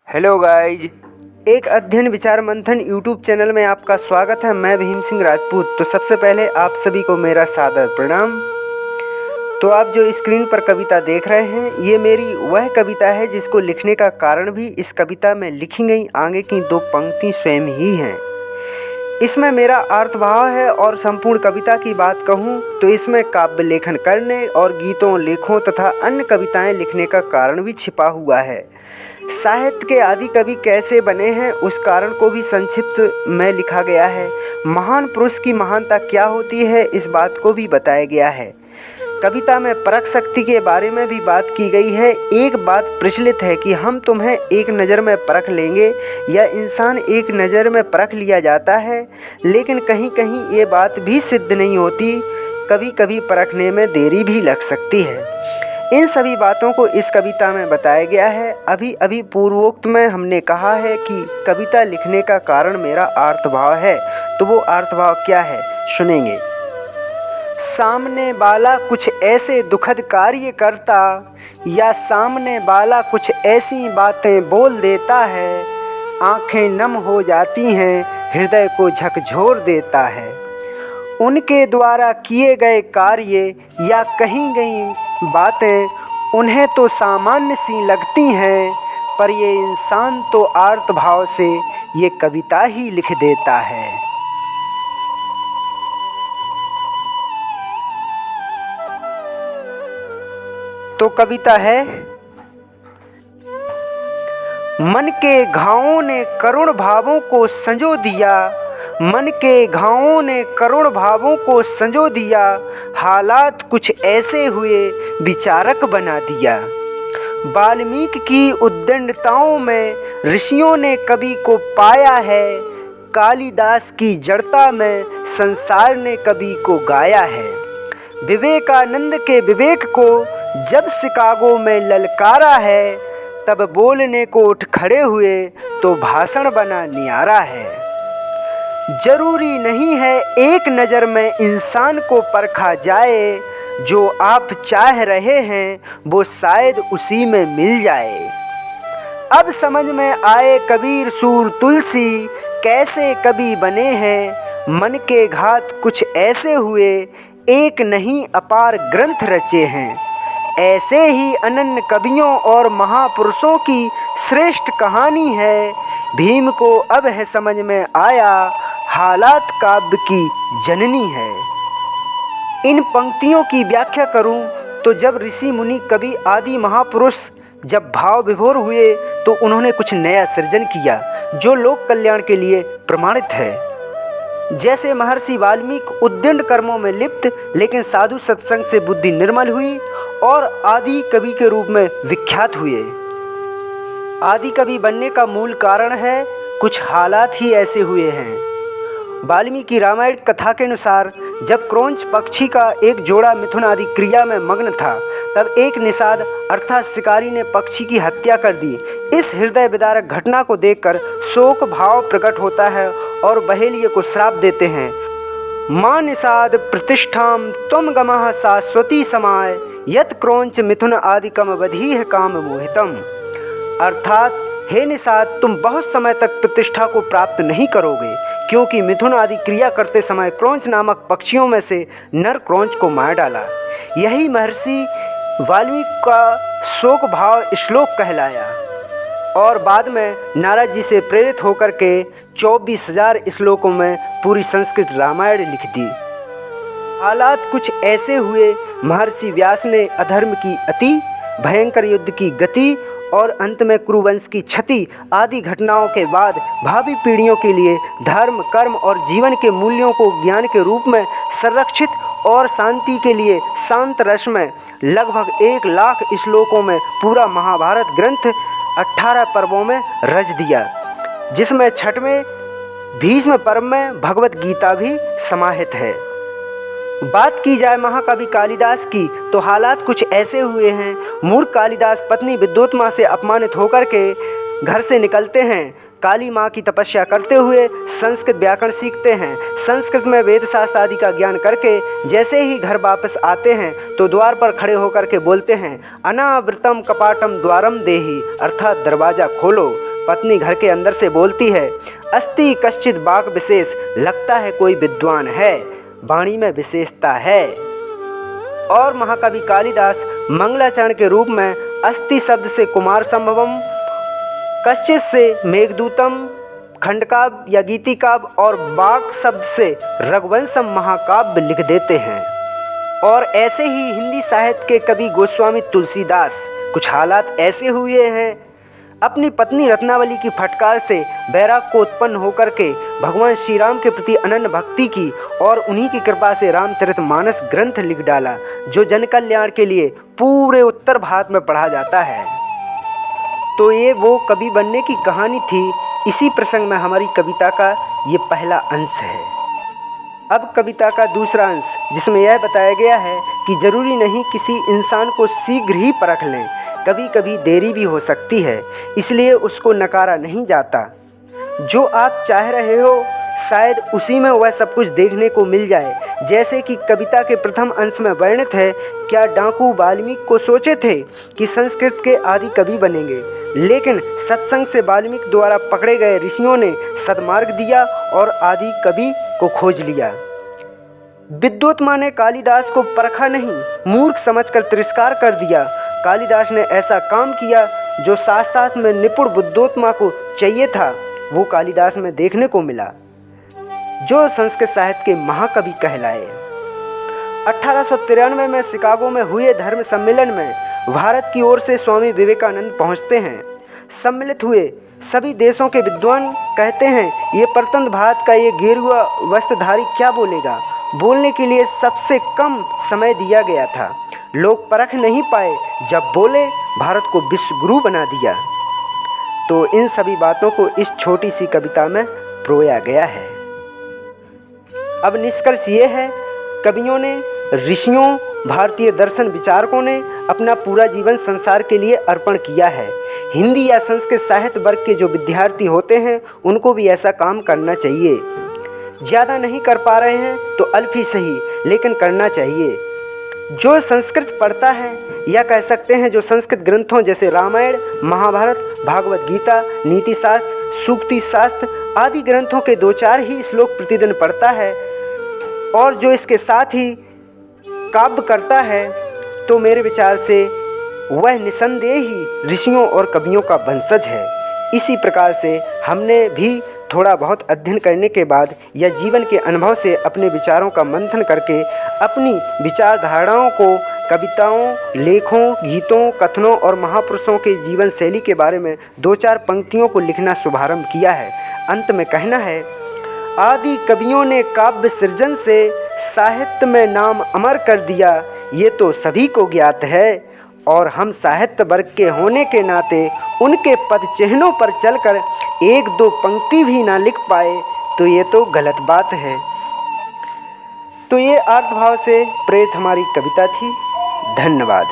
Hello guys, एक अध्ययन विचार मंथन यूट्यूब चैनल में आपका स्वागत है। मैं भीम सिंह राजपूत। तो सबसे पहले आप सभी को मेरा सादर प्रणाम। तो आप जो स्क्रीन पर कविता देख रहे हैं, ये मेरी वह कविता है जिसको लिखने का कारण भी इस कविता में लिखी गई आगे की 2 पंक्ति स्वयं ही हैं। इसमें मेरा अर्थभाव है और संपूर्ण कविता की बात कहूँ तो इसमें काव्य लेखन करने और गीतों, लेखों तथा अन्य कविताएं लिखने का कारण भी छिपा हुआ है। साहित्य के आदि कवि कैसे बने हैं उस कारण को भी संक्षिप्त में लिखा गया है। महान पुरुष की महानता क्या होती है इस बात को भी बताया गया है। कविता में परख शक्ति के बारे में भी बात की गई है। एक बात प्रचलित है कि हम तुम्हें एक नज़र में परख लेंगे या इंसान एक नज़र में परख लिया जाता है, लेकिन कहीं कहीं ये बात भी सिद्ध नहीं होती। कभी कभी परखने में देरी भी लग सकती है। इन सभी बातों को इस कविता में बताया गया है। अभी पूर्वोक्त में हमने कहा है कि कविता लिखने का कारण मेरा अर्थभाव है, तो वो अर्थभाव क्या है सुनेंगे। सामने वाला कुछ ऐसे दुखद कार्य करता या सामने वाला कुछ ऐसी बातें बोल देता है, आंखें नम हो जाती हैं, हृदय को झकझोर देता है। उनके द्वारा किए गए कार्य या कही गई बातें उन्हें तो सामान्य सी लगती हैं, पर ये इंसान तो अर्थभाव से ये कविता ही लिख देता है। तो कविता है, मन के घावों ने करुण भावों को संजो दिया, मन के घावों ने करुण भावों को संजो दिया, हालात कुछ ऐसे हुए विचारक बना दिया। वाल्मीकि की उद्दंडताओं में ऋषियों ने कवि को पाया है, कालिदास की जड़ता में संसार ने कवि को गाया है। विवेकानंद के विवेक को जब शिकागो में ललकारा है, तब बोलने को उठ खड़े हुए तो भाषण बना नियारा है। जरूरी नहीं है एक नज़र में इंसान को परखा जाए, जो आप चाह रहे हैं वो शायद उसी में मिल जाए। अब समझ में आए कबीर सूर तुलसी कैसे कवि बने हैं, मन के घात कुछ ऐसे हुए, एक नहीं अपार ग्रंथ रचे हैं। ऐसे ही अनन्य कवियों और महापुरुषों की श्रेष्ठ कहानी है। भीम को अब है समझ में आया, हालात काव्य की जननी है। इन पंक्तियों की व्याख्या करूं तो जब ऋषि मुनि कवि आदि महापुरुष जब भाव विभोर हुए तो उन्होंने कुछ नया सृजन किया जो लोक कल्याण के लिए प्रमाणित है। जैसे महर्षि वाल्मीकि उद्दंड कर्मों में लिप्त लेकिन साधु सत्संग से बुद्धि निर्मल हुई और आदि कवि के रूप में विख्यात हुए। आदि कवि बनने का मूल कारण है कुछ हालात ही ऐसे हुए हैं। वाल्मीकि रामायण कथा के अनुसार जब क्रौंच पक्षी का एक जोड़ा मिथुन आदि क्रिया में मग्न था, तब एक निषाद अर्थात शिकारी ने पक्षी की हत्या कर दी। इस हृदय विदारक घटना को देखकर शोक भाव प्रकट होता है और बहेलिये को श्राप देते हैं। मां निषाद प्रतिष्ठाम त्वम गमः शाश्वती समाय, यत क्रौंच मिथुन आदिकम वधीह काम मोहितम। अर्थात हे निषाद, तुम बहुत समय तक प्रतिष्ठा को प्राप्त नहीं करोगे, क्योंकि मिथुन आदि क्रिया करते समय क्रौंच नामक पक्षियों में से नर क्रौंच को मार डाला। यही महर्षि वाल्मीकि का शोक भाव श्लोक कहलाया और बाद में नारद जी से प्रेरित होकर के 24,000 श्लोकों में पूरी संस्कृत रामायण लिख दी। हालात कुछ ऐसे हुए, महर्षि व्यास ने अधर्म की अति, भयंकर युद्ध की गति और अंत में कुरुवंश की क्षति आदि घटनाओं के बाद भावी पीढ़ियों के लिए धर्म, कर्म और जीवन के मूल्यों को ज्ञान के रूप में संरक्षित और शांति के लिए शांत रस में लगभग 1 लाख श्लोकों में पूरा महाभारत ग्रंथ 18 पर्वों में रच दिया, जिसमें 6वें भीष्म पर्व में भगवत गीता भी समाहित है। बात की जाए महाकवि कालिदास की तो हालात कुछ ऐसे हुए हैं। मूर्ख कालिदास पत्नी विद्योत्मा से अपमानित होकर के घर से निकलते हैं। काली माँ की तपस्या करते हुए संस्कृत व्याकरण सीखते हैं। संस्कृत में वेद शास्त्र आदि का ज्ञान करके जैसे ही घर वापस आते हैं तो द्वार पर खड़े होकर के बोलते हैं, अनावृतम कपाटम द्वारम देहि, अर्थात दरवाज़ा खोलो। पत्नी घर के अंदर से बोलती है, अस्ति कश्चित वाक् विशेष, लगता है कोई विद्वान है, वाणी में विशेषता है। और महाकवि कालिदास मंगलाचरण के रूप में अस्ति शब्द से कुमार संभवम, कश्चित से मेघदूतम खंडकाव्य या गीतिकाव्य और वाक् शब्द से रघुवंशम महाकाव्य लिख देते हैं। और ऐसे ही हिंदी साहित्य के कवि गोस्वामी तुलसीदास, कुछ हालात ऐसे हुए हैं, अपनी पत्नी रत्नावली की फटकार से बैराग को उत्पन्न होकर के भगवान श्री राम के प्रति अनन्य भक्ति की और उन्हीं की कृपा से रामचरितमानस ग्रंथ लिख डाला, जो जन कल्याण के लिए पूरे उत्तर भारत में पढ़ा जाता है। तो ये वो कवि बनने की कहानी थी। इसी प्रसंग में हमारी कविता का ये पहला अंश है। अब कविता का दूसरा अंश, जिसमें यह बताया गया है कि जरूरी नहीं किसी इंसान को शीघ्र ही परख लें, कभी कभी देरी भी हो सकती है, इसलिए उसको नकारा नहीं जाता। जो आप चाह रहे हो शायद उसी में वह सब कुछ देखने को मिल जाए। जैसे कि कविता के प्रथम अंश में वर्णित है, क्या डाकू वाल्मीकि को सोचे थे कि संस्कृत के आदि कवि बनेंगे, लेकिन सत्संग से वाल्मीकि द्वारा पकड़े गए ऋषियों ने सद्मार्ग दिया और आदि कवि को खोज लिया। विद्वत्मा ने कालिदास को परखा नहीं, मूर्ख समझकर तिरस्कार कर दिया। कालिदास ने ऐसा काम किया जो शास्त्रार्थ में निपुण विद्वत्मा को चाहिए था, वो कालिदास में देखने को मिला, जो संस्कृत साहित्य के महाकवि कहलाए। 1893 में शिकागो में हुए धर्म सम्मेलन में भारत की ओर से स्वामी विवेकानंद पहुंचते हैं। सम्मिलित हुए सभी देशों के विद्वान कहते हैं, ये प्रतंत्र भारत का ये गेरुआ वस्त्रधारी क्या बोलेगा। बोलने के लिए सबसे कम समय दिया गया था। लोग परख नहीं पाए, जब बोले भारत को विश्व गुरु बना दिया। तो इन सभी बातों को इस छोटी सी कविता में परोया गया है। अब निष्कर्ष ये है, कवियों ने, ऋषियों, भारतीय दर्शन विचारकों ने अपना पूरा जीवन संसार के लिए अर्पण किया है। हिंदी या संस्कृत साहित्य वर्ग के जो विद्यार्थी होते हैं उनको भी ऐसा काम करना चाहिए। ज़्यादा नहीं कर पा रहे हैं तो अल्प ही सही, लेकिन करना चाहिए। जो संस्कृत पढ़ता है, या कह सकते हैं जो संस्कृत ग्रंथों जैसे रामायण, महाभारत, भागवत गीता, नीति शास्त्र, सूक्ति शास्त्र आदि ग्रंथों के 2-4 ही श्लोक प्रतिदिन पढ़ता है और जो इसके साथ ही काव्य करता है, तो मेरे विचार से वह निसंदेह ही ऋषियों और कवियों का वंशज है। इसी प्रकार से हमने भी थोड़ा बहुत अध्ययन करने के बाद या जीवन के अनुभव से अपने विचारों का मंथन करके अपनी विचारधाराओं को कविताओं, लेखों, गीतों, कथनों और महापुरुषों के जीवन शैली के बारे में 2-4 पंक्तियों को लिखना शुभारंभ किया है। अंत में कहना है, आदि कवियों ने काव्य सृजन से साहित्य में नाम अमर कर दिया, ये तो सभी को ज्ञात है, और हम साहित्य वर्ग के होने के नाते उनके पद चिन्हों पर चलकर 1-2 पंक्ति भी ना लिख पाए तो ये तो गलत बात है। तो ये अर्थभाव से प्रेरित हमारी कविता थी। धन्यवाद।